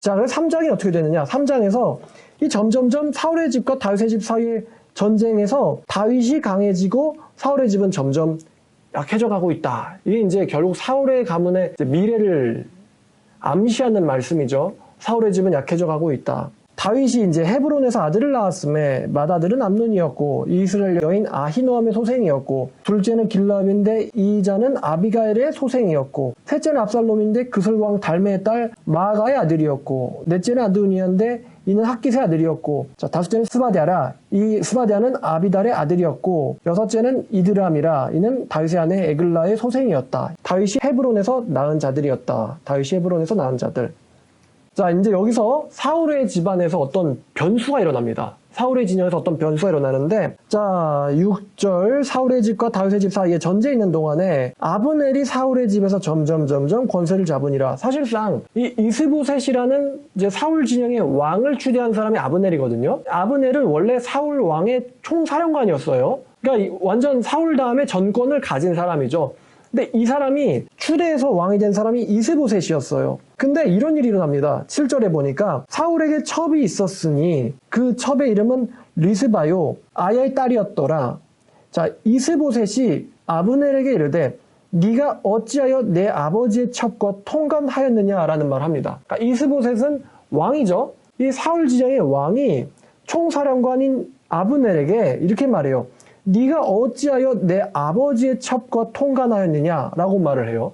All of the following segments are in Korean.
자, 그래서 3장이 어떻게 되느냐? 3장에서 이 점점점 사울의 집과 다윗의 집 사이의 전쟁에서 다윗이 강해지고 사울의 집은 점점 약해져 가고 있다. 이게 이제 결국 사울의 가문의 미래를 암시하는 말씀이죠. 사울의 집은 약해져 가고 있다. 다윗이 이제 헤브론에서 아들을 낳았음에 맏아들은 암논이었고 이스라엘 여인 아히노함의 소생이었고 둘째는 길라압인데 이자는 아비가일의 소생이었고 셋째는 압살롬인데 그슬 왕 달메의 딸 마아가의 아들이었고 넷째는 아도니아인데 이는 학깃의 아들이었고 자 다섯째는 스바디아라 이 스바디아는 아비달의 아들이었고 여섯째는 이드람이라 이는 다윗의 아내 에글라의 소생이었다. 다윗이 헤브론에서 낳은 자들이었다. 다윗이 헤브론에서 낳은 자들. 자, 이제 여기서 사울의 집안에서 어떤 변수가 일어납니다. 사울의 진영에서 어떤 변수가 일어나는데, 자, 6절 사울의 집과 다윗의 집 사이에 전쟁이 있는 동안에 아브넬이 사울의 집에서 점점 권세를 잡으니라. 사실상 이 이스보셋이라는 이제 사울 진영의 왕을 추대한 사람이 아브넬이거든요. 아브넬은 원래 사울 왕의 총사령관이었어요. 그러니까 완전 사울 다음에 전권을 가진 사람이죠. 근데 이 사람이 추대해서 왕이 된 사람이 이스보셋이었어요. 근데 이런 일이 일어납니다. 7절에 보니까 사울에게 첩이 있었으니 그 첩의 이름은 리스바요 아야의 딸이었더라. 자, 이스보셋이 아브넬에게 이르되 네가 어찌하여 내 아버지의 첩과 통관하였느냐라는 말을 합니다. 그러니까 이스보셋은 왕이죠. 이 사울 지정의 왕이 총사령관인 아브넬에게 이렇게 말해요. 네가 어찌하여 내 아버지의 첩과 통관하였느냐라고 말을 해요.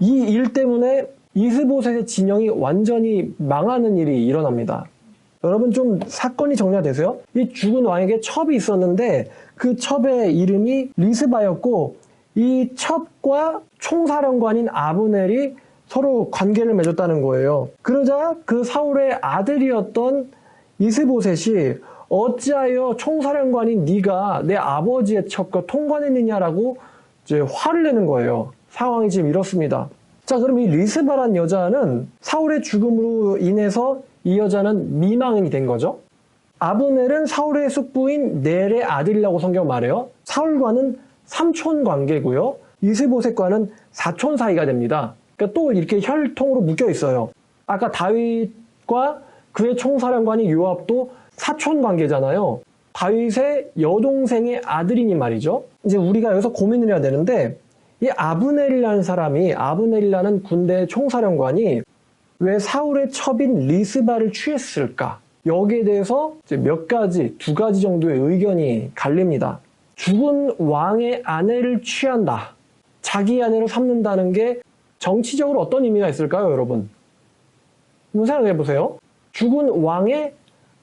이 일 때문에 이스보셋의 진영이 완전히 망하는 일이 일어납니다. 여러분 좀 사건이 정리가 되세요? 이 죽은 왕에게 첩이 있었는데 그 첩의 이름이 리스바였고 이 첩과 총사령관인 아브넬이 서로 관계를 맺었다는 거예요. 그러자 그 사울의 아들이었던 이스보셋이 어찌하여 총사령관인 네가 내 아버지의 첩과 통관했느냐라고 이제 화를 내는 거예요. 상황이 지금 이렇습니다. 자, 그럼 이 리스바란 여자는 사울의 죽음으로 인해서 이 여자는 미망인이 된 거죠. 아브넬은 사울의 숙부인 넬의 아들이라고 성경 말해요. 사울과는 삼촌 관계고요. 이스보셋과는 사촌 사이가 됩니다. 그러니까 또 이렇게 혈통으로 묶여 있어요. 아까 다윗과 그의 총사령관인 요압도 사촌 관계잖아요. 다윗의 여동생의 아들이니 말이죠. 이제 우리가 여기서 고민을 해야 되는데 이 아브넬이라는 사람이 아브넬이라는 군대 총사령관이 왜 사울의 첩인 리스바를 취했을까? 여기에 대해서 이제 두 가지 정도의 의견이 갈립니다. 죽은 왕의 아내를 취한다. 자기 아내로 삼는다는 게 정치적으로 어떤 의미가 있을까요, 여러분? 한번 생각해 보세요. 죽은 왕의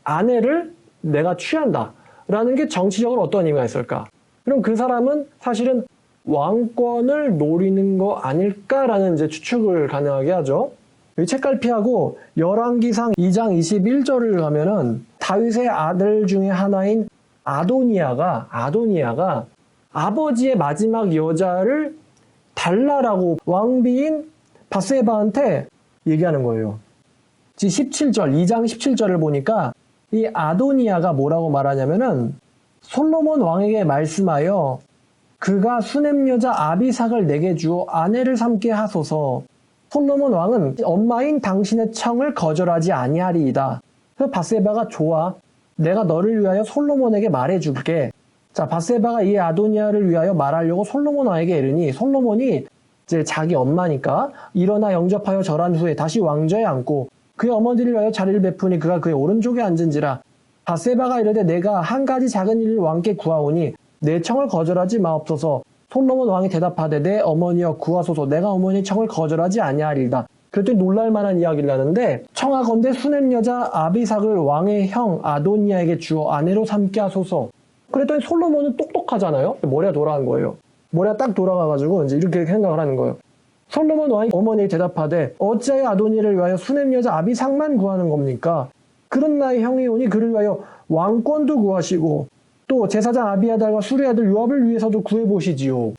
아내를 내가 취한다. 라는 게 정치적으로 어떤 의미가 있을까? 그럼 그 사람은 사실은 왕권을 노리는 거 아닐까라는 이제 추측을 가능하게 하죠. 이 책갈피하고 열왕기상 2장 21절을 가면은 다윗의 아들 중에 하나인 아도니아가 아버지의 마지막 여자를 달라라고 왕비인 밧세바한테 얘기하는 거예요. 17절, 2장 17절을 보니까 이 아도니아가 뭐라고 말하냐면은 솔로몬 왕에게 말씀하여 그가 수넴 여자 아비삭을 내게 주어 아내를 삼게 하소서. 솔로몬 왕은 엄마인 당신의 청을 거절하지 아니하리이다. 그래서 밧세바가 좋아. 내가 너를 위하여 솔로몬에게 말해줄게. 자, 밧세바가 이 아도니아를 위하여 말하려고 솔로몬 왕에게 이르니 솔로몬이 이제 자기 엄마니까 일어나 영접하여 절한 후에 다시 왕좌에 앉고 그의 어머니를 위하여 자리를 베푸니 그가 그의 오른쪽에 앉은지라. 밧세바가 이르되 내가 한 가지 작은 일을 왕께 구하오니 내 청을 거절하지 마옵소서. 솔로몬 왕이 대답하되 내 어머니여 구하소서. 내가 어머니 청을 거절하지 아니하리이다. 그랬더니 놀랄만한 이야기를 하는데 청하건대 수넴 여자 아비삭을 왕의 형 아도니아에게 주어 아내로 삼게 하소서. 그랬더니 솔로몬은 똑똑하잖아요. 머리가 돌아간 거예요. 머리가 딱 돌아가가지고 이제 이렇게 생각을 하는 거예요. 솔로몬 왕이 어머니에 대답하되 어찌하여 아도니를 위하여 수넴 여자 아비삭만 구하는 겁니까? 그런 나의 형이 오니 그를 위하여 왕권도 구하시고 또 제사장 아비아달과 수리 아들 요압을 위해서도 구해보시지요.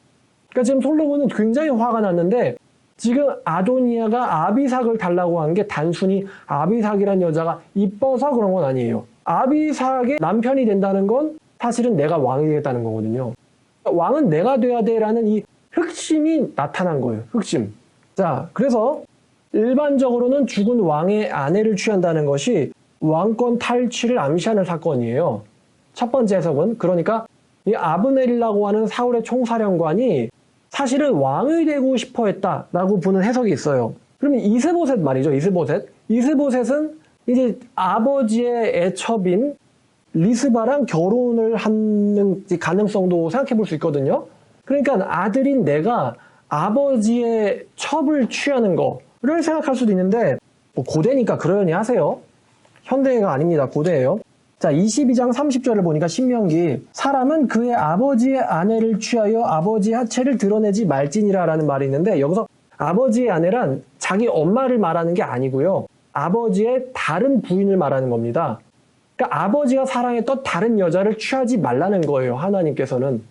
그러니까 지금 솔로몬은 굉장히 화가 났는데 지금 아도니아가 아비삭을 달라고 한 게 단순히 아비삭이란 여자가 이뻐서 그런 건 아니에요. 아비삭의 남편이 된다는 건 사실은 내가 왕이 되겠다는 거거든요. 왕은 내가 돼야 돼라는 이 흑심이 나타난 거예요. 흑심. 자, 그래서 일반적으로는 죽은 왕의 아내를 취한다는 것이 왕권 탈취를 암시하는 사건이에요. 첫 번째 해석은 그러니까 이 아브넬이라고 하는 사울의 총사령관이 사실은 왕이 되고 싶어 했다라고 보는 해석이 있어요. 그러면 이스보셋 말이죠. 이스보셋은 이제 아버지의 애첩인 리스바랑 결혼을 하는 가능성도 생각해 볼 수 있거든요. 그러니까 아들인 내가 아버지의 첩을 취하는 거를 생각할 수도 있는데 뭐 고대니까 그러려니 하세요. 현대가 아닙니다. 고대예요. 자, 22장 30절을 보니까 신명기 사람은 그의 아버지의 아내를 취하여 아버지의 하체를 드러내지 말지니라 라는 말이 있는데 여기서 아버지의 아내란 자기 엄마를 말하는 게 아니고요. 아버지의 다른 부인을 말하는 겁니다. 그러니까 아버지가 사랑했던 다른 여자를 취하지 말라는 거예요. 하나님께서는.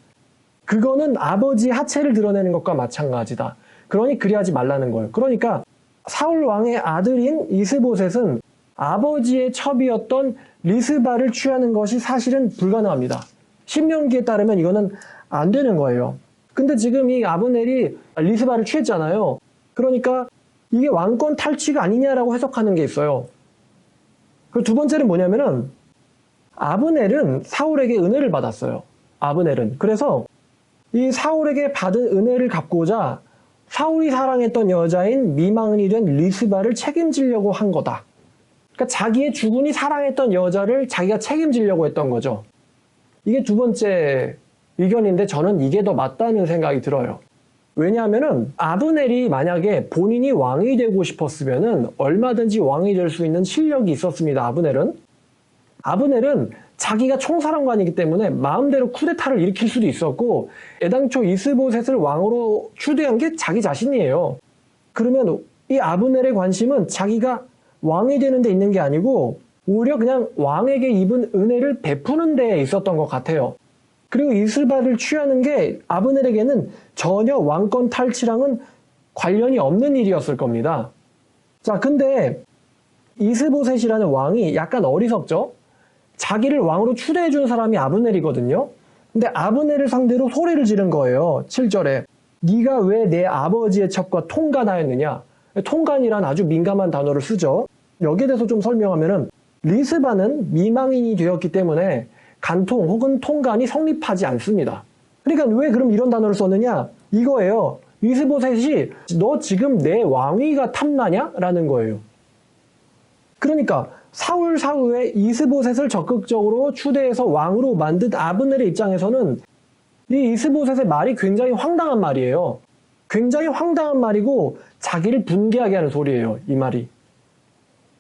그거는 아버지의 하체를 드러내는 것과 마찬가지다. 그러니 그리하지 말라는 거예요. 그러니까 사울 왕의 아들인 이스보셋은 아버지의 첩이었던 리스바를 취하는 것이 사실은 불가능합니다. 신명기에 따르면 이거는 안 되는 거예요. 근데 지금 이 아브넬이 리스바를 취했잖아요. 그러니까 이게 왕권 탈취가 아니냐라고 해석하는 게 있어요. 그리고 두 번째는 뭐냐면은 아브넬은 사울에게 은혜를 받았어요. 아브넬은. 그래서 이 사울에게 받은 은혜를 갚고자 사울이 사랑했던 여자인 미망인이 된 리스바를 책임지려고 한 거다. 그러니까 자기의 주군이 사랑했던 여자를 자기가 책임지려고 했던 거죠. 이게 두 번째 의견인데 저는 이게 더 맞다는 생각이 들어요. 왜냐하면은 아브넬이 만약에 본인이 왕이 되고 싶었으면은 얼마든지 왕이 될 수 있는 실력이 있었습니다. 아브넬은 자기가 총사령관이기 때문에 마음대로 쿠데타를 일으킬 수도 있었고 애당초 이스보셋을 왕으로 추대한 게 자기 자신이에요. 그러면 이 아브넬의 관심은 자기가 왕이 되는 데 있는 게 아니고 오히려 그냥 왕에게 입은 은혜를 베푸는 데에 있었던 것 같아요. 그리고 이스바를 취하는 게 아브넬에게는 전혀 왕권 탈취랑은 관련이 없는 일이었을 겁니다. 자, 근데 이스보셋이라는 왕이 약간 어리석죠? 자기를 왕으로 추대해준 사람이 아브넬이거든요. 근데 아브넬을 상대로 소리를 지른 거예요. 7절에 네가 왜 내 아버지의 첩과 통간하였느냐. 통간이란 아주 민감한 단어를 쓰죠. 여기에 대해서 좀 설명하면은 리스바는 미망인이 되었기 때문에 간통 혹은 통간이 성립하지 않습니다. 그러니까 왜 그럼 이런 단어를 썼느냐? 이거예요. 이스보셋이 너 지금 내 왕위가 탐나냐? 라는 거예요. 그러니까 사울 사후에 이스보셋을 적극적으로 추대해서 왕으로 만든 아브넬의 입장에서는 이 이스보셋의 말이 굉장히 황당한 말이에요. 굉장히 황당한 말이고 자기를 분개하게 하는 소리예요. 이 말이.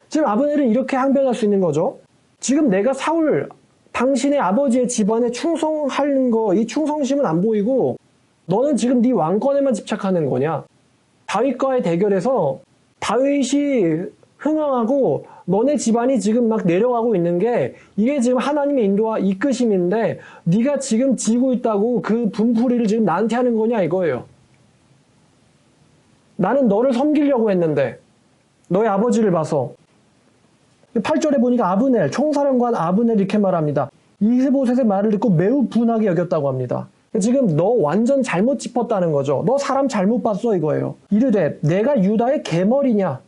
지금 아브넬은 이렇게 항변할 수 있는 거죠. 지금 내가 사울, 당신의 아버지의 집안에 충성하는 거, 이 충성심은 안 보이고 너는 지금 네 왕권에만 집착하는 거냐. 다윗과의 대결에서 다윗이 흥황하고 너네 집안이 지금 막 내려가고 있는 게 이게 지금 하나님의 인도와 이끄심인데 네가 지금 지고 있다고 그 분풀이를 지금 나한테 하는 거냐 이거예요. 나는 너를 섬기려고 했는데 너의 아버지를 봐서 8절에 보니까 아브넬, 총사령관 아브넬 이렇게 말합니다. 이스보셋의 말을 듣고 매우 분하게 여겼다고 합니다. 지금 너 완전 잘못 짚었다는 거죠. 너 사람 잘못 봤어 이거예요. 이르되 내가 유다의 개머리냐.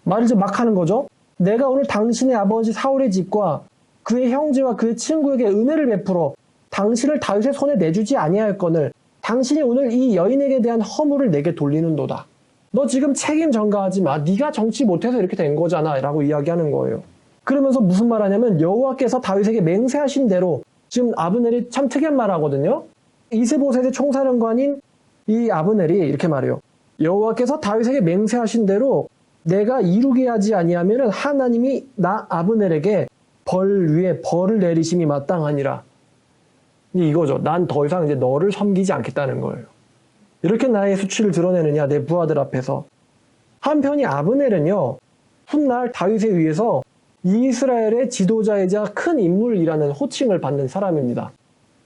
말을 좀 막 하는 거죠. 내가 오늘 당신의 아버지 사울의 집과 그의 형제와 그의 친구에게 은혜를 베풀어 당신을 다윗의 손에 내주지 아니하였거늘 당신이 오늘 이 여인에게 대한 허물을 내게 돌리는도다. 너 지금 책임 전가하지 마. 네가 정치 못해서 이렇게 된 거잖아 라고 이야기하는 거예요. 그러면서 무슨 말 하냐면 여호와께서 다윗에게 맹세하신 대로 지금 아브넬이 참 특이한 말 하거든요. 이스보셋의 총사령관인 이 아브넬이 이렇게 말해요. 여호와께서 다윗에게 맹세하신 대로 내가 이루게 하지 아니하면 하나님이 나 아브넬에게 벌 위에 벌을 내리심이 마땅하니라. 이거죠. 난 더 이상 이제 너를 섬기지 않겠다는 거예요. 이렇게 나의 수치를 드러내느냐 내 부하들 앞에서. 한편이 아브넬은요. 훗날 다윗에 의해서 이스라엘의 지도자이자 큰 인물이라는 호칭을 받는 사람입니다.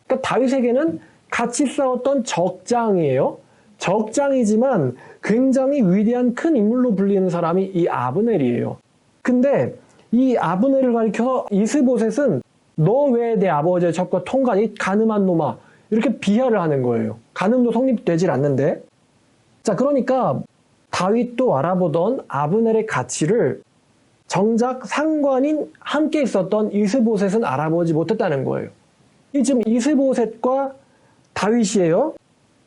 그러니까 다윗에게는 같이 싸웠던 적장이에요. 적장이지만 굉장히 위대한 큰 인물로 불리는 사람이 이 아브넬이에요. 근데 이 아브넬을 가리켜서 이스보셋은 너 왜 내 아버지의 첩과 통간이 가늠한 놈아 이렇게 비하를 하는 거예요. 가늠도 성립되질 않는데. 자, 그러니까 다윗도 알아보던 아브넬의 가치를 정작 상관인 함께 있었던 이스보셋은 알아보지 못했다는 거예요. 이 지금 이스보셋과 다윗이에요.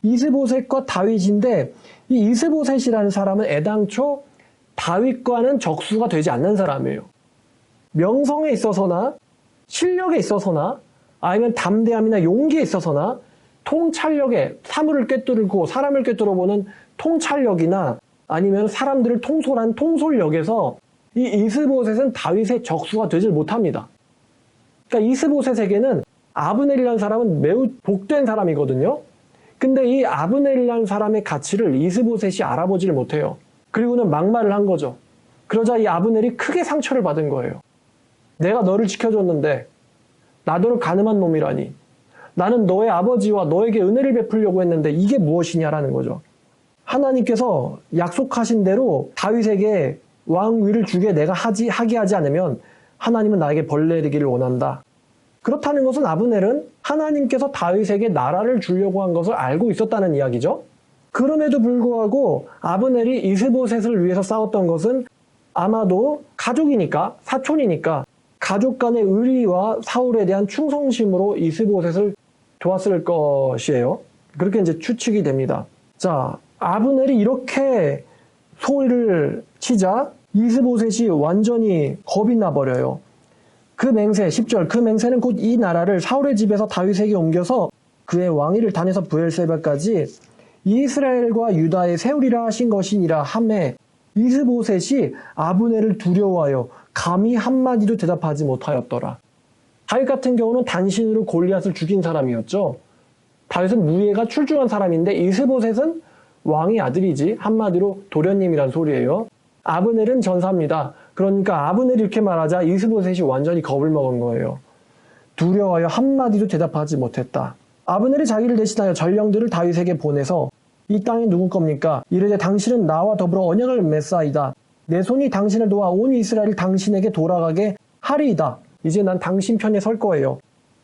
이스보셋과 다윗인데 이 이스보셋이라는 사람은 애당초 다윗과는 적수가 되지 않는 사람이에요. 명성에 있어서나 실력에 있어서나 아니면 담대함이나 용기에 있어서나 통찰력에 사물을 꿰뚫고 사람을 꿰뚫어보는 통찰력이나 아니면 사람들을 통솔한 통솔력에서 이 이스보셋은 다윗의 적수가 되질 못합니다. 그러니까 이스보셋에게는 아브넬이라는 사람은 매우 복된 사람이거든요. 근데 이 아브넬이라는 사람의 가치를 이스보셋이 알아보지를 못해요. 그리고는 막말을 한 거죠. 그러자 이 아브넬이 크게 상처를 받은 거예요. 내가 너를 지켜줬는데 나더러 가늠한 놈이라니. 나는 너의 아버지와 너에게 은혜를 베풀려고 했는데 이게 무엇이냐라는 거죠. 하나님께서 약속하신 대로 다윗에게 왕위를 주게 내가 하게 하지 않으면 하나님은 나에게 벌 내리기를 원한다. 그렇다는 것은 아브넬은 하나님께서 다윗에게 나라를 주려고 한 것을 알고 있었다는 이야기죠. 그럼에도 불구하고 아브넬이 이스보셋을 위해서 싸웠던 것은 아마도 가족이니까, 사촌이니까 가족 간의 의리와 사울에 대한 충성심으로 이스보셋을 도왔을 것이에요. 그렇게 이제 추측이 됩니다. 자, 아브넬이 이렇게 소리를 치자 이스보셋이 완전히 겁이 나버려요. 그 맹세, 10절, 그 맹세는 곧 이 나라를 사울의 집에서 다윗에게 옮겨서 그의 왕위를 단에서 브엘세바까지 이스라엘과 유다에 세우리라 하신 것이니라 하매 이스보셋이 아브넬을 두려워하여 감히 한마디도 대답하지 못하였더라. 다윗 같은 경우는 단신으로 골리앗을 죽인 사람이었죠. 다윗은 무예가 출중한 사람인데 이스보셋은 왕의 아들이지 한마디로 도련님이란 소리예요. 아브넬은 전사입니다. 그러니까 아브넬이 이렇게 말하자 이스보셋이 완전히 겁을 먹은 거예요. 두려워하여 한마디도 대답하지 못했다. 아브넬이 자기를 대신하여 전령들을 다윗에게 보내서 이 땅이 누구 겁니까? 이르되 당신은 나와 더불어 언약을 맺사이다. 내 손이 당신을 도와 온 이스라엘을 당신에게 돌아가게 하리이다. 이제 난 당신 편에 설 거예요.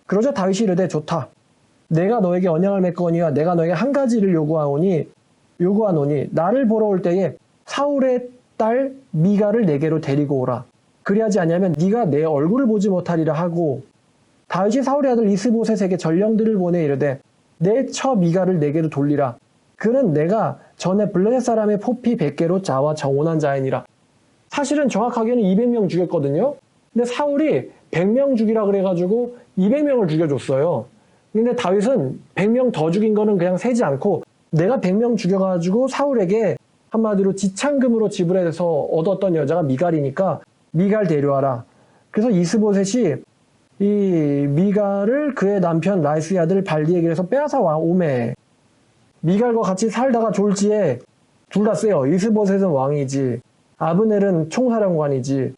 그러자 다윗이 이르되 좋다. 내가 너에게 언약을 맺거니와 내가 너에게 한 가지를 요구하노니 나를 보러 올 때에 사울의 딸 미갈을 내게로 데리고 오라. 그리하지 아니하면 네가 내 얼굴을 보지 못하리라 하고 다윗이 사울의 아들 이스보셋에게 전령들을 보내 이르되 내 처 미갈을 내게로 돌리라. 그는 내가 전에 블레셋 사람의 포피 100개로 자와 정혼한 자이니라. 사실은 정확하게는 200명 죽였거든요. 근데 사울이 100명 죽이라 그래가지고 200명을 죽여줬어요. 근데 다윗은 100명 더 죽인 거는 그냥 세지 않고 내가 100명 죽여가지고 사울에게 한마디로 지참금으로 지불해서 얻었던 여자가 미갈이니까 미갈 데려와라. 그래서 이스보셋이 이 미갈을 그의 남편 라이스의 아들 발디에게서 빼앗아 오매. 미갈과 같이 살다가 졸지에 둘 다 세요. 이스보셋은 왕이지 아브넬은 총사령관이지.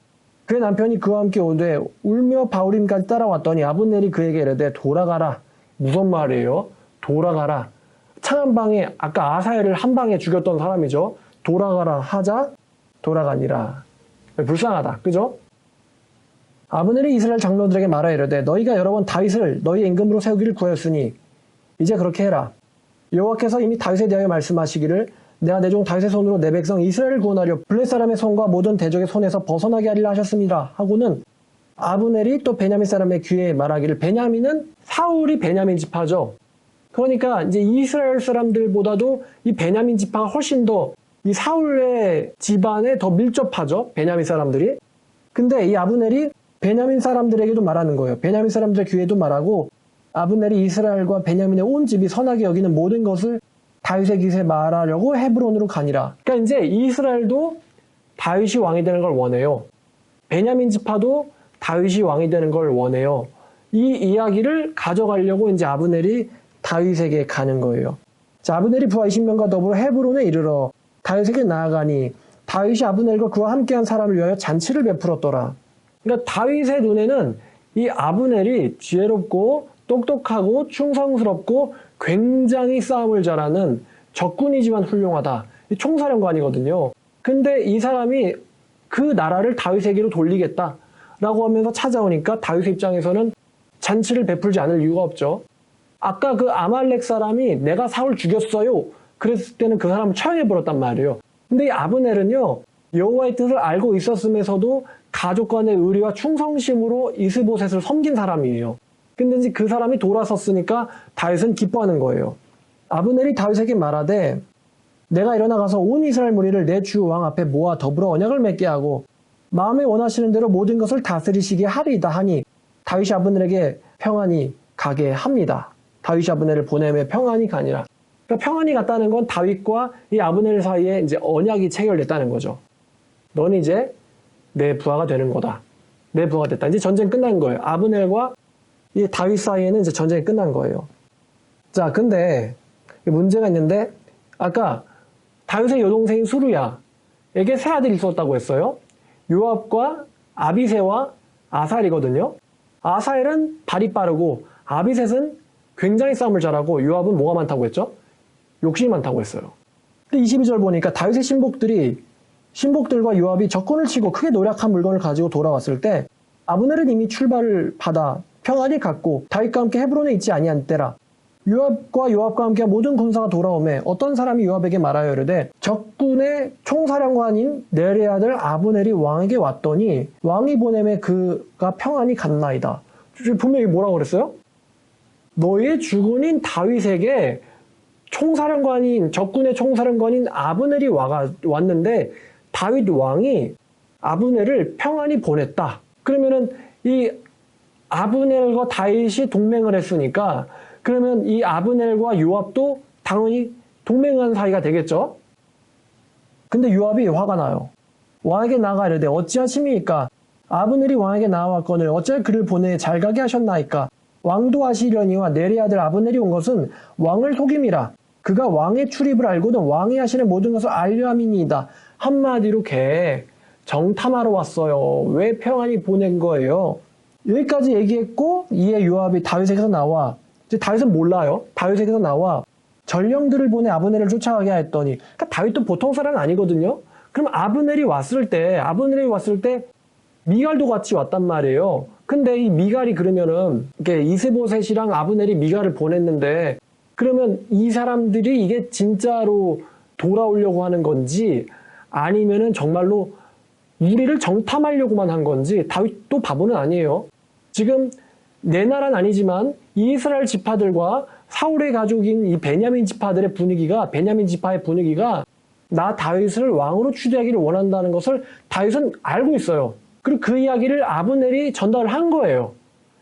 그의 남편이 그와 함께 오되 울며 바울임까지 따라왔더니 아브넬이 그에게 이르되 돌아가라. 무슨 말이에요? 돌아가라. 창한 방에 아까 아사엘을 한 방에 죽였던 사람이죠. 돌아가라 하자 돌아가니라. 불쌍하다. 그죠? 아브넬이 이스라엘 장로들에게 말하 이르되 너희가 여러 번 다윗을 너희 임금으로 세우기를 구하였으니 이제 그렇게 해라. 여호와께서 이미 다윗에 대하여 말씀하시기를 내가 내 종 다윗의 손으로 내 백성 이스라엘을 구원하려 블레셋 사람의 손과 모든 대적의 손에서 벗어나게 하리라 하셨습니다. 하고는 아브넬이 또 베냐민 사람의 귀에 말하기를 베냐민은 사울이 베냐민 지파죠. 그러니까 이제 이스라엘 사람들보다도 이 베냐민 지파가 훨씬 더 이 사울의 집안에 더 밀접하죠. 베냐민 사람들이. 근데 이 아브넬이 베냐민 사람들에게도 말하는 거예요. 베냐민 사람들의 귀에도 말하고 아브넬이 이스라엘과 베냐민의 온 집이 선하게 여기는 모든 것을 다윗의 깃에 말하려고 헤브론으로 가니라. 그러니까 이제 이스라엘도 다윗이 왕이 되는 걸 원해요. 베냐민 지파도 다윗이 왕이 되는 걸 원해요. 이 이야기를 가져가려고 이제 아브넬이 다윗에게 가는 거예요. 자, 아브넬이 부하 20명과 더불어 헤브론에 이르러 다윗에게 나아가니 다윗이 아브넬과 그와 함께한 사람을 위하여 잔치를 베풀었더라. 그러니까 다윗의 눈에는 이 아브넬이 지혜롭고 똑똑하고 충성스럽고 굉장히 싸움을 잘하는 적군이지만 훌륭하다. 총사령관이거든요. 근데 이 사람이 그 나라를 다윗에게로 돌리겠다라고 하면서 찾아오니까 다윗의 입장에서는 잔치를 베풀지 않을 이유가 없죠. 아까 그 아말렉 사람이 내가 사울 죽였어요. 그랬을 때는 그 사람을 처형해버렸단 말이에요. 근데 이 아브넬은요, 여호와의 뜻을 알고 있었으면서도 가족 간의 의리와 충성심으로 이스보셋을 섬긴 사람이에요. 근데 이제 그 사람이 돌아섰으니까 다윗은 기뻐하는 거예요. 아브넬이 다윗에게 말하되 내가 일어나 가서 온 이스라엘 무리를 내 주 왕 앞에 모아 더불어 언약을 맺게 하고 마음에 원하시는 대로 모든 것을 다스리시게 하리이다 하니 다윗이 아브넬에게 평안히 가게 합니다. 다윗이 아브넬을 보내며 평안히 가니라. 그러니까 평안히 갔다는 건 다윗과 이 아브넬 사이에 이제 언약이 체결됐다는 거죠. 너는 이제 내 부하가 되는 거다. 내 부하가 됐다. 이제 전쟁 끝난 거예요. 아브넬과 이 다윗 사이에는 이제 전쟁이 끝난 거예요. 자, 근데 문제가 있는데 아까 다윗의 여동생인 수루야에게 세 아들이 있었다고 했어요. 요압과 아비새와 아살이거든요. 아살은 발이 빠르고 아비셋은 굉장히 싸움을 잘하고 요압은 뭐가 많다고 했죠? 욕심이 많다고 했어요. 근데 22절 보니까 다윗의 신복들과 요압이 적군을 치고 크게 노력한 물건을 가지고 돌아왔을 때 아브넬은 이미 출발을 받아 평안히 갔고 다윗과 함께 헤브론에 있지 아니한 때라. 요압과 함께 모든 군사가 돌아오매 어떤 사람이 요압에게 말하여 이르되 적군의 총사령관인 넬의 아들 아브넬이 왕에게 왔더니 왕이 보내매 그가 평안히 갔나이다. 분명히 뭐라고 그랬어요? 너의 주군인 다윗에게 적군의 총사령관인 아브넬이 왔는데 다윗 왕이 아브넬을 평안히 보냈다. 그러면은 이 아브넬과 다윗이 동맹을 했으니까 그러면 이 아브넬과 요압도 당연히 동맹한 사이가 되겠죠. 근데 요압이 화가 나요. 왕에게 나아가 이르되 어찌하심이니까 아브넬이 왕에게 나아왔거늘 어찌할 그를 보내 잘 가게 하셨나이까. 왕도 하시려니와 넬의 아들 아브넬이 온 것은 왕을 속임이라. 그가 왕의 출입을 알고는 왕이 하시는 모든 것을 알려 함이니이다. 한마디로 걔 정탐하러 왔어요. 왜 평안히 보낸 거예요? 여기까지 얘기했고 이에 요압이 다윗에게서 나와 이제 다윗은 몰라요. 다윗에게서 나와 전령들을 보내 아브넬을 쫓아가게 했더니 그러니까 다윗도 보통 사람은 아니거든요. 그럼 아브넬이 왔을 때 미갈도 같이 왔단 말이에요. 근데 이 미갈이 그러면은 이렇게 이스보셋이랑 아브넬이 미갈을 보냈는데 그러면 이 사람들이 이게 진짜로 돌아오려고 하는 건지 아니면은 정말로 우리를 정탐하려고만 한 건지 다윗도 바보는 아니에요. 지금 내 나라는 아니지만 이스라엘 지파들과 사울의 가족인 이 베냐민 지파의 분위기가 나 다윗을 왕으로 추대하기를 원한다는 것을 다윗은 알고 있어요. 그리고 그 이야기를 아브넬이 전달을 한 거예요.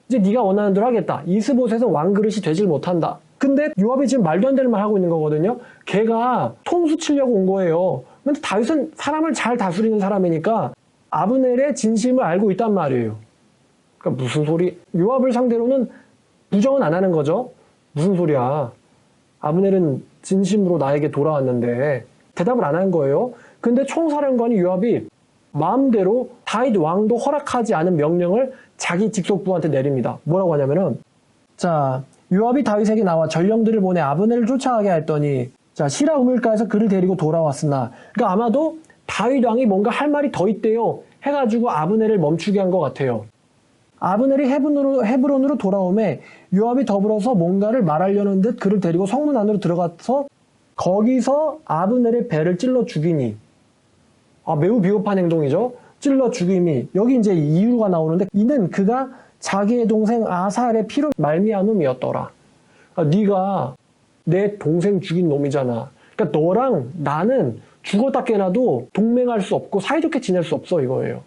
이제 네가 원하는 대로 하겠다. 이스보셋은 왕그릇이 되질 못한다. 근데 요압이 지금 말도 안 되는 말 하고 있는 거거든요. 걔가 통수 치려고 온 거예요. 근데 다윗은 사람을 잘 다스리는 사람이니까 아브넬의 진심을 알고 있단 말이에요. 그러니까 무슨 소리? 요압을 상대로는 부정은 안 하는 거죠. 무슨 소리야? 아브넬은 진심으로 나에게 돌아왔는데 대답을 안 한 거예요. 근데 총사령관이 요압이 마음대로 다윗 왕도 허락하지 않은 명령을 자기 직속부한테 내립니다. 뭐라고 하냐면은 자 요압이 다윗에게 나와 전령들을 보내 아브넬을 쫓아가게 했더니 자 시라 우물가에서 그를 데리고 돌아왔으나 그러니까 아마도 다윗 왕이 뭔가 할 말이 더 있대요 해가지고 아브넬을 멈추게 한 것 같아요. 아브넬이 헤브론으로 돌아오매 요압이 더불어서 뭔가를 말하려는 듯 그를 데리고 성문 안으로 들어가서 거기서 아브넬의 배를 찔러 죽이니 매우 비겁한 행동이죠. 찔러 죽임이 여기 이제 이유가 나오는데 이는 그가 자기의 동생 아살의 피로 말미암음이었더라. 네가 내 동생 죽인 놈이잖아. 그러니까 너랑 나는 죽었다 깨나도 동맹할 수 없고 사이좋게 지낼 수 없어 이거예요.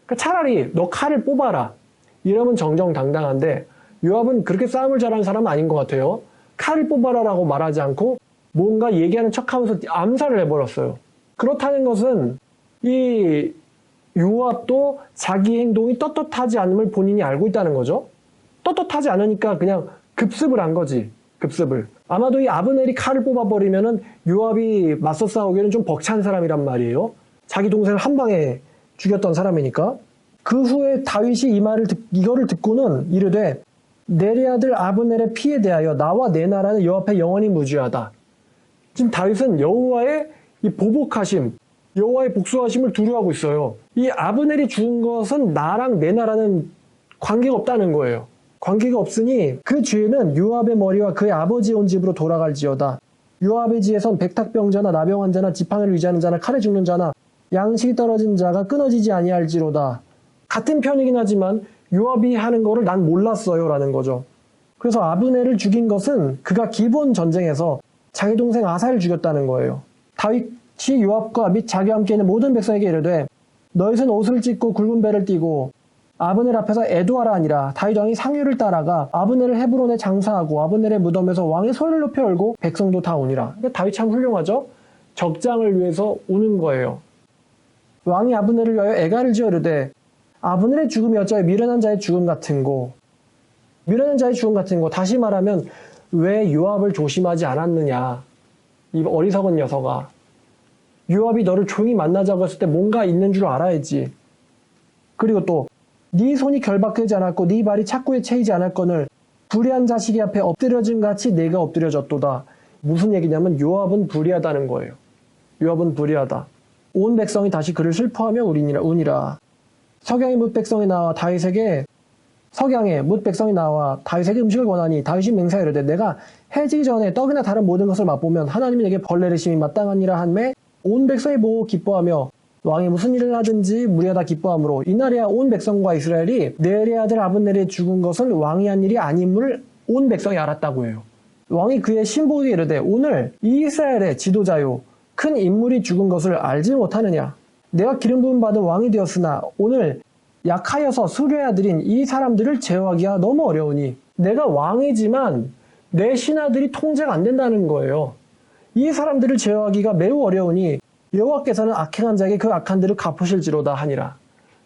그러니까 차라리 너 칼을 뽑아라. 이러면 정정당당한데 요압은 그렇게 싸움을 잘하는 사람은 아닌 것 같아요. 칼을 뽑아라라고 말하지 않고 뭔가 얘기하는 척하면서 암살을 해버렸어요. 그렇다는 것은 이 요압도 자기 행동이 떳떳하지 않음을 본인이 알고 있다는 거죠. 떳떳하지 않으니까 그냥 급습을 한 거지. 급습을. 아마도 이 아브넬이 칼을 뽑아버리면은 요압이 맞서 싸우기에는 좀 벅찬 사람이란 말이에요. 자기 동생을 한 방에 죽였던 사람이니까. 그 후에 다윗이 이거를 듣고는 이르되 넬의 아들 아브넬의 피에 대하여 나와 내 나라는 여호와 앞에 영원히 무죄하다. 지금 다윗은 여호와의 이 보복하심, 여호와의 복수하심을 두려워하고 있어요. 이 아브넬이 죽은 것은 나랑 내 나라는 관계가 없다는 거예요. 관계가 없으니 그 죄는 요압의 머리와 그의 아버지의 온 집으로 돌아갈지어다. 요압의 지에선 백탁병자나 나병환자나 지팡이를 의지하는 자나 칼에 죽는 자나 양식이 떨어진 자가 끊어지지 아니할지로다. 같은 편이긴 하지만 요압이 하는 거를 난 몰랐어요 라는 거죠. 그래서 아브넬을 죽인 것은 그가 기본 전쟁에서 자기 동생 아사를 죽였다는 거예요. 다윗이 요압과 및 자기와 함께 있는 모든 백성에게 이르되 너희는 옷을 찢고 굵은 배를 띠고 아브넬 앞에서 애도하라 하니라. 다윗 왕이 상류를 따라가 아브넬을 헤브론에 장사하고 아브넬의 무덤에서 왕의 소리를 높여 열고 백성도 다 오니라. 다윗 참 훌륭하죠? 적장을 위해서 오는 거예요. 왕이 아브넬을 위하여 애가를 지어 이르되 아브넬의 죽음이 어찌하여 미련한 자의 죽음 같은고. 미련한 자의 죽음 같은고. 다시 말하면 왜 요압을 조심하지 않았느냐. 이 어리석은 녀석아. 요압이 너를 조용히 만나자고 했을 때 뭔가 있는 줄 알아야지. 그리고 또 네 손이 결박하지 않았고 네 발이 착고에 채이지 않았거늘 불의한 자식이 앞에 엎드려진 같이 내가 엎드려졌도다. 무슨 얘기냐면 요압은 불의하다는 거예요. 요압은 불의하다. 온 백성이 다시 그를 슬퍼하며 우니라. 석양의 뭇 백성이 나와 다윗에게 음식을 권하니 다윗이 맹세하여 이르되 내가 해지기 전에 떡이나 다른 모든 것을 맛보면 하나님이 내게 벌레를 심히 마땅하니라 한매 온 백성이 보고 기뻐하며 왕이 무슨 일을 하든지 무리하다 기뻐하므로 이날에야 온 백성과 이스라엘이 네리의 아들 아브넬이 죽은 것은 왕이 한 일이 아님을 온 백성이 알았다고 해요. 왕이 그의 신복에게 이르되 오늘 이스라엘의 지도자요 큰 인물이 죽은 것을 알지 못하느냐. 내가 기름 부음 받은 왕이 되었으나 오늘 약하여서 수르의 아들인 이 사람들을 제어하기가 너무 어려우니 내가 왕이지만 내 신하들이 통제가 안 된다는 거예요. 이 사람들을 제어하기가 매우 어려우니 여호와께서는 악행한 자에게 그 악한 대로 갚으실지로다 하니라.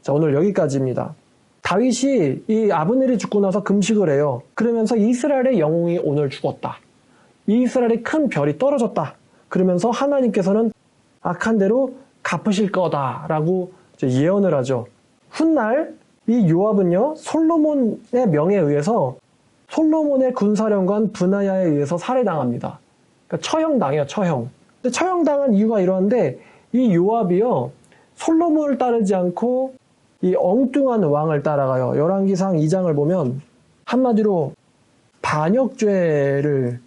자, 오늘 여기까지입니다. 다윗이 이 아브넬이 죽고 나서 금식을 해요. 그러면서 이스라엘의 영웅이 오늘 죽었다. 이스라엘의 큰 별이 떨어졌다. 그러면서 하나님께서는 악한 대로 갚으실 거다라고 예언을 하죠. 훗날 이 요압은요 솔로몬의 명에 의해서 솔로몬의 군사령관 브나야에 의해서 살해당합니다. 그러니까 처형당해요. 처형. 근데 처형당한 이유가 이러한데 이 요압이요 솔로몬을 따르지 않고 이 엉뚱한 왕을 따라가요. 열왕기상 2장을 보면 한마디로 반역죄를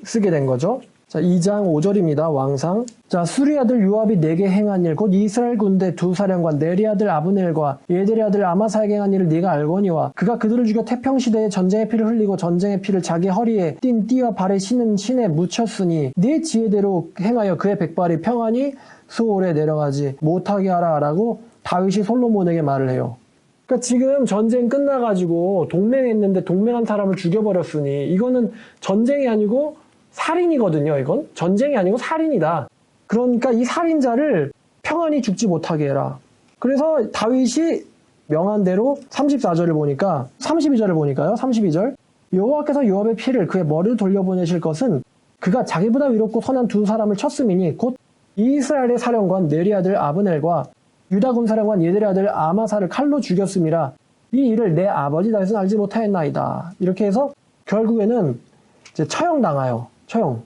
쓰게 된 거죠. 자, 2장 5절입니다. 왕상. 자, 수리 아들 요압이 내게 행한 일, 곧 이스라엘 군대 두 사령관 네리 아들 아브넬과 예델의 아들 아마사에게 행한 일을 네가 알거니와 그가 그들을 죽여 태평시대에 전쟁의 피를 흘리고 전쟁의 피를 자기 허리에 띤 띠와 발에 신은 신에 묻혔으니 네 지혜대로 행하여 그의 백발이 평안히 수월에 내려가지 못하게 하라라고 다윗이 솔로몬에게 말을 해요. 그러니까 지금 전쟁 끝나가지고 동맹했는데 동맹한 사람을 죽여버렸으니 이거는 전쟁이 아니고 살인이거든요. 이건 전쟁이 아니고 살인이다. 그러니까 이 살인자를 평안히 죽지 못하게 해라. 그래서 다윗이 명한 대로 34절을 보니까 32절을 보니까요. 32절 여호와께서 요압의 피를 그의 머리를 돌려보내실 것은 그가 자기보다 위롭고 선한 두 사람을 쳤음이니 곧 이스라엘의 사령관 네리 아들 아브넬과 유다 군사령관 예델의 아들 아마사를 칼로 죽였음이라. 이 일을 내 아버지 다윗은 알지 못하였나이다. 이렇게 해서 결국에는 이제 처형당하여. 처형.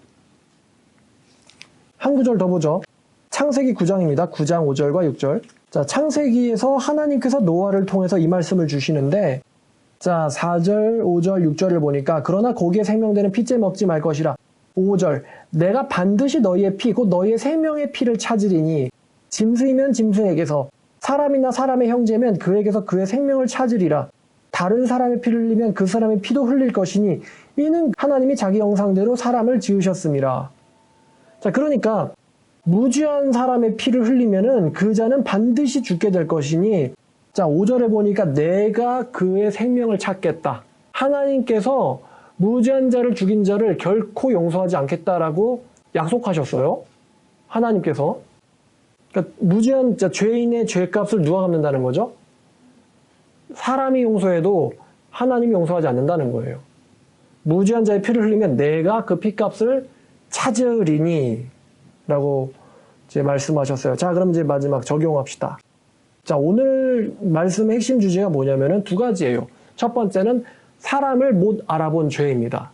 한 구절 더 보죠. 창세기 9장입니다. 9장 5절과 6절. 자, 창세기에서 하나님께서 노아를 통해서 이 말씀을 주시는데, 자, 4절, 5절, 6절을 보니까, 그러나 고기에 생명되는 피째 먹지 말 것이라. 5절, 내가 반드시 너희의 피, 곧 너희의 생명의 피를 찾으리니, 짐승이면 짐승에게서, 사람이나 사람의 형제면 그에게서 그의 생명을 찾으리라. 다른 사람의 피를 흘리면 그 사람의 피도 흘릴 것이니 이는 하나님이 자기 형상대로 사람을 지으셨음이라. 자, 그러니까 무죄한 사람의 피를 흘리면은 그 자는 반드시 죽게 될 것이니, 자, 5절에 보니까 내가 그의 생명을 찾겠다. 하나님께서 무죄한 자를 죽인 자를 결코 용서하지 않겠다라고 약속하셨어요. 하나님께서. 그러니까 무죄한 죄인의 죄값을 누가 갚는다는 거죠? 사람이 용서해도 하나님이 용서하지 않는다는 거예요. 무죄한 자의 피를 흘리면 내가 그 피값을 찾으리니 라고 이제 말씀하셨어요. 자, 그럼 이제 마지막 적용합시다. 자, 오늘 말씀의 핵심 주제가 뭐냐면은 두 가지예요. 첫 번째는 사람을 못 알아본 죄입니다.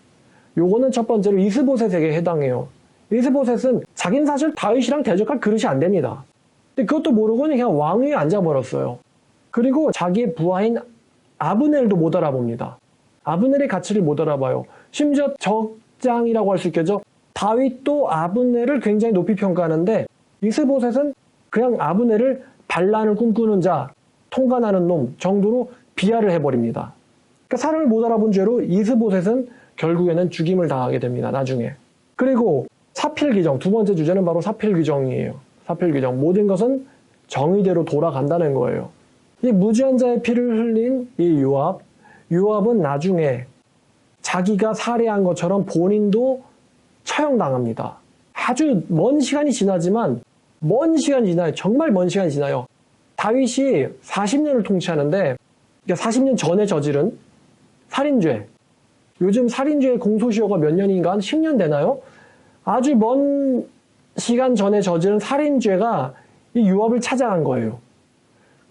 요거는 첫 번째로 이스보셋에게 해당해요. 이스보셋은 자기는 사실 다윗이랑 대적할 그릇이 안 됩니다. 근데 그것도 모르고 그냥 왕위에 앉아버렸어요. 그리고 자기의 부하인 아브넬도 못 알아봅니다. 아브넬의 가치를 못 알아봐요. 심지어 적장이라고 할 수 있겠죠. 다윗도 아브넬을 굉장히 높이 평가하는데 이스보셋은 그냥 아브넬을 반란을 꿈꾸는 자, 통관하는 놈 정도로 비하를 해버립니다. 그러니까 사람을 못 알아본 죄로 이스보셋은 결국에는 죽임을 당하게 됩니다. 나중에. 그리고 사필귀정, 두 번째 주제는 바로 사필귀정이에요. 사필귀정. 모든 것은 정의대로 돌아간다는 거예요. 이 무지한 자의 피를 흘린 이 요압은 나중에 자기가 살해한 것처럼 본인도 처형당합니다. 아주 먼 시간이 지나지만 정말 먼 시간이 지나요. 다윗이 40년을 통치하는데 40년 전에 저지른 살인죄, 요즘 살인죄의 공소시효가 몇 년인가 한 10년 되나요? 아주 먼 시간 전에 저지른 살인죄가 이 요압을 찾아간 거예요.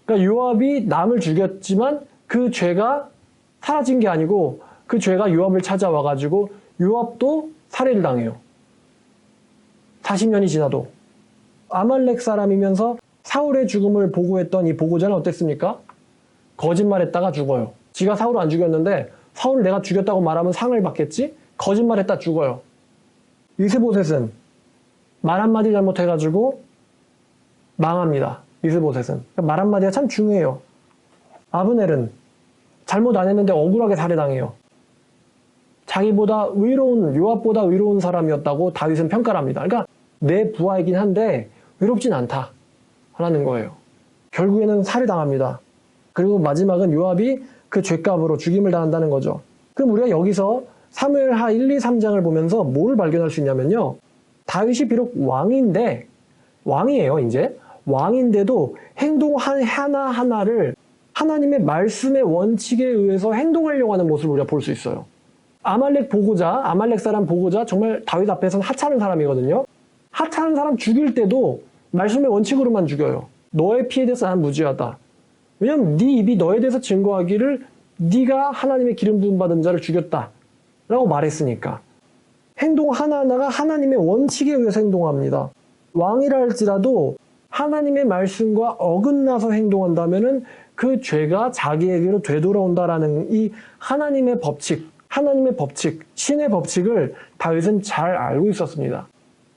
그러니까 요압이 남을 죽였지만 그 죄가 사라진 게 아니고 그 죄가 요압을 찾아와가지고 요압도 살해를 당해요. 40년이 지나도. 아말렉 사람이면서 사울의 죽음을 보고했던 이 보고자는 어땠습니까? 거짓말했다가 죽어요. 지가 사울을 안 죽였는데 사울을 내가 죽였다고 말하면 상을 받겠지? 거짓말했다 죽어요. 이스보셋은 말 한마디 잘못해가지고 망합니다. 이스보셋은. 말 한마디가 참 중요해요. 아브넬은 잘못 안 했는데 억울하게 살해당해요. 자기보다 요압보다 의로운 사람이었다고 다윗은 평가를 합니다. 그러니까 내 부하이긴 한데 외롭진 않다 하는 거예요. 결국에는 살해당합니다. 그리고 마지막은 요압이 그 죄값으로 죽임을 당한다는 거죠. 그럼 우리가 여기서 사무엘하 1, 2, 3장을 보면서 뭘 발견할 수 있냐면요. 다윗이 비록 왕이에요 이제. 왕인데도 행동 하나하나를 하나님의 말씀의 원칙에 의해서 행동하려고 하는 모습을 우리가 볼 수 있어요. 아말렉 사람 보고자 정말 다윗 앞에서는 하찮은 사람이거든요. 하찮은 사람 죽일 때도 말씀의 원칙으로만 죽여요. 너의 피에 대해서 난 무죄하다. 왜냐면 네 입이 너에 대해서 증거하기를 네가 하나님의 기름 부음 받은 자를 죽였다 라고 말했으니까. 행동 하나하나가 하나님의 원칙에 의해서 행동합니다. 왕이라 할지라도 하나님의 말씀과 어긋나서 행동한다면은 그 죄가 자기에게로 되돌아온다라는 이 하나님의 법칙, 신의 법칙을 다윗은 잘 알고 있었습니다.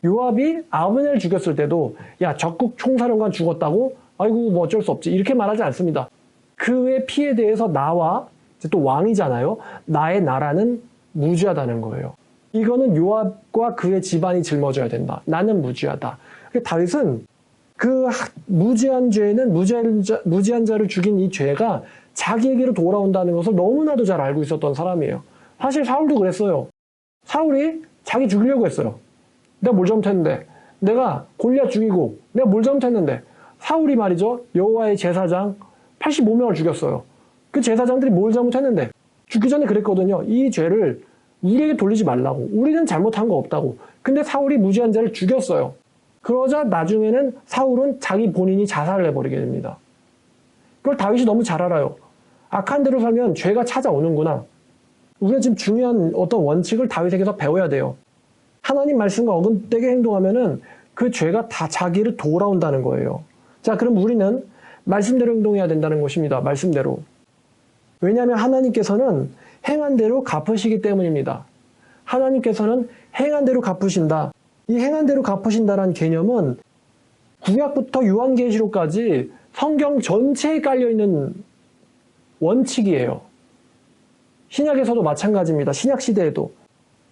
요압이 아브넬을 죽였을 때도 야 적국 총사령관 죽었다고? 아이고 뭐 어쩔 수 없지 이렇게 말하지 않습니다. 그의 피에 대해서 나와 또 왕이잖아요. 나의 나라는 무죄하다는 거예요. 이거는 요압과 그의 집안이 짊어져야 된다. 나는 무죄하다. 다윗은 그 무죄한 죄는 무죄한 자를 죽인 이 죄가 자기에게로 돌아온다는 것을 너무나도 잘 알고 있었던 사람이에요. 사실 사울도 그랬어요. 사울이 자기 죽이려고 했어요. 내가 뭘 잘못했는데, 내가 골리앗 죽이고 내가 뭘 잘못했는데, 사울이 말이죠 여호와의 제사장 85명을 죽였어요. 그 제사장들이 뭘 잘못했는데 죽기 전에 그랬거든요. 이 죄를 우리에게 돌리지 말라고. 우리는 잘못한 거 없다고. 근데 사울이 무죄한 자를 죽였어요. 그러자 나중에는 사울은 자기 본인이 자살을 해버리게 됩니다. 그걸 다윗이 너무 잘 알아요. 악한 대로 살면 죄가 찾아오는구나. 우리가 지금 중요한 어떤 원칙을 다윗에게서 배워야 돼요. 하나님 말씀과 어긋되게 행동하면은 그 죄가 다 자기를 돌아온다는 거예요. 자, 그럼 우리는 말씀대로 행동해야 된다는 것입니다. 말씀대로. 왜냐하면 하나님께서는 행한 대로 갚으시기 때문입니다. 하나님께서는 행한 대로 갚으신다. 이 행한 대로 갚으신다라는 개념은 구약부터 요한계시록까지 성경 전체에 깔려있는 원칙이에요. 신약에서도 마찬가지입니다. 신약시대에도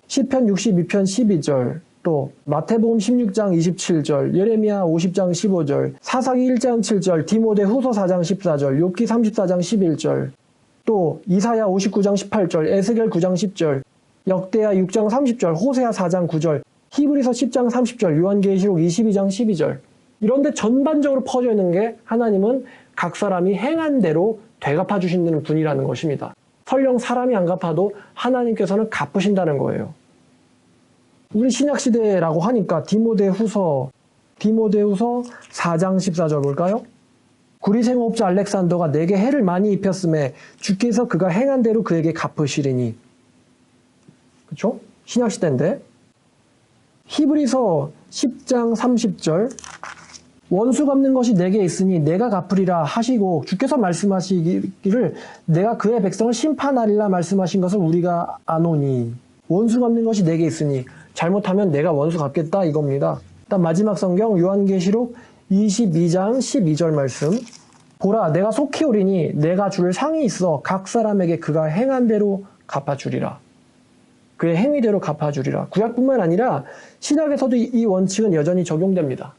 시편 62편 12절, 또 마태복음 16장 27절, 예레미야 50장 15절, 사사기 1장 7절, 디모데 후서 4장 14절, 욥기 34장 11절, 또 이사야 59장 18절, 에스겔 9장 10절, 역대야 6장 30절, 호세아 4장 9절, 히브리서 10장 30절, 요한계시록 22장 12절. 이런데 전반적으로 퍼져 있는 게 하나님은 각 사람이 행한 대로 되갚아 주시는 분이라는 것입니다. 설령 사람이 안 갚아도 하나님께서는 갚으신다는 거예요. 우리 신약시대라고 하니까 디모데후서 4장 14절 볼까요? 구리생업자 알렉산더가 내게 해를 많이 입혔음에 주께서 그가 행한 대로 그에게 갚으시리니. 그렇죠? 신약시대인데. 히브리서 10장 30절, 원수 갚는 것이 내게 있으니 내가 갚으리라 하시고 주께서 말씀하시기를 내가 그의 백성을 심판하리라 말씀하신 것을 우리가 아노니. 원수 갚는 것이 내게 있으니 잘못하면 내가 원수 갚겠다 이겁니다. 일단 마지막 성경 요한계시록 22장 12절 말씀. 보라 내가 속히 오리니 내가 줄 상이 있어 각 사람에게 그가 행한 대로 갚아주리라. 그의 행위대로 갚아주리라. 구약뿐만 아니라 신약에서도 이 원칙은 여전히 적용됩니다.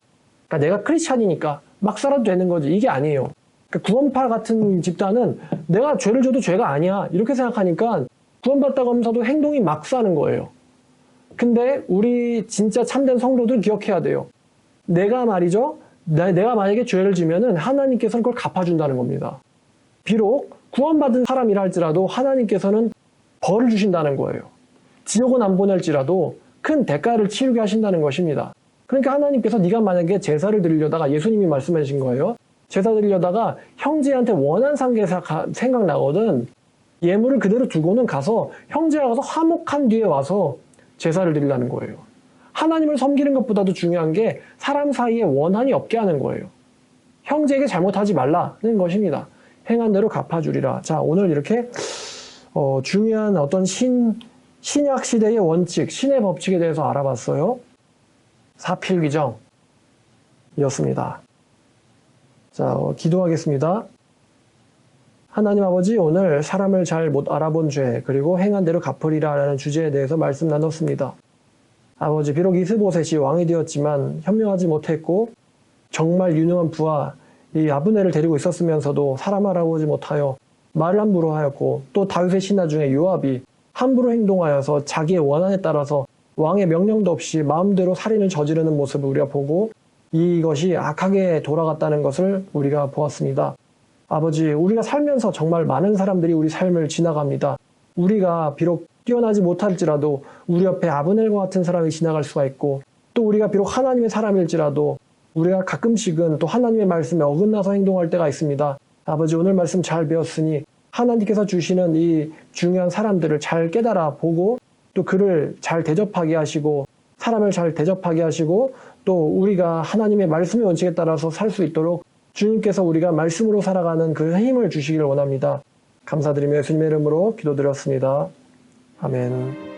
그러니까 내가 크리스찬이니까 막 살아도 되는 거지. 이게 아니에요. 그러니까 구원파 같은 집단은 내가 죄를 져도 죄가 아니야 이렇게 생각하니까 구원받다고 하면서도 행동이 막 사는 거예요. 근데 우리 진짜 참된 성도들 기억해야 돼요. 내가 말이죠. 내가 만약에 죄를 지면은 하나님께서는 그걸 갚아준다는 겁니다. 비록 구원받은 사람이라 할지라도 하나님께서는 벌을 주신다는 거예요. 지옥은 안 보낼지라도 큰 대가를 치르게 하신다는 것입니다. 그러니까 하나님께서 네가 만약에 제사를 드리려다가 예수님이 말씀하신 거예요. 제사 드리려다가 형제한테 원한 상계가 생각나거든. 예물을 그대로 두고는 가서 형제가 가서 화목한 뒤에 와서 제사를 드리려는 거예요. 하나님을 섬기는 것보다도 중요한 게 사람 사이에 원한이 없게 하는 거예요. 형제에게 잘못하지 말라는 것입니다. 행한 대로 갚아주리라. 자, 오늘 이렇게 중요한 어떤 신약 시대의 원칙, 신의 법칙에 대해서 알아봤어요. 사필귀정이었습니다. 자, 기도하겠습니다. 하나님 아버지, 오늘 사람을 잘 못 알아본 죄, 그리고 행한 대로 갚으리라라는 주제에 대해서 말씀 나눴습니다. 아버지, 비록 이스보셋이 왕이 되었지만 현명하지 못했고 정말 유능한 부하 이 아브넬을 데리고 있었으면서도 사람 알아보지 못하여 말을 함부로 하였고, 또 다윗의 신하 중에 요압이 함부로 행동하여서 자기의 원한에 따라서 왕의 명령도 없이 마음대로 살인을 저지르는 모습을 우리가 보고 이것이 악하게 돌아갔다는 것을 우리가 보았습니다. 아버지, 우리가 살면서 정말 많은 사람들이 우리 삶을 지나갑니다. 우리가 비록 뛰어나지 못할지라도 우리 옆에 아브넬과 같은 사람이 지나갈 수가 있고, 또 우리가 비록 하나님의 사람일지라도 우리가 가끔씩은 또 하나님의 말씀에 어긋나서 행동할 때가 있습니다. 아버지, 오늘 말씀 잘 배웠으니 하나님께서 주시는 이 중요한 사람들을 잘 깨달아 보고 또 그를 잘 대접하게 하시고 사람을 잘 대접하게 하시고 또 우리가 하나님의 말씀의 원칙에 따라서 살 수 있도록 주님께서 우리가 말씀으로 살아가는 그 힘을 주시기를 원합니다. 감사드리며 예수님의 이름으로 기도드렸습니다. 아멘.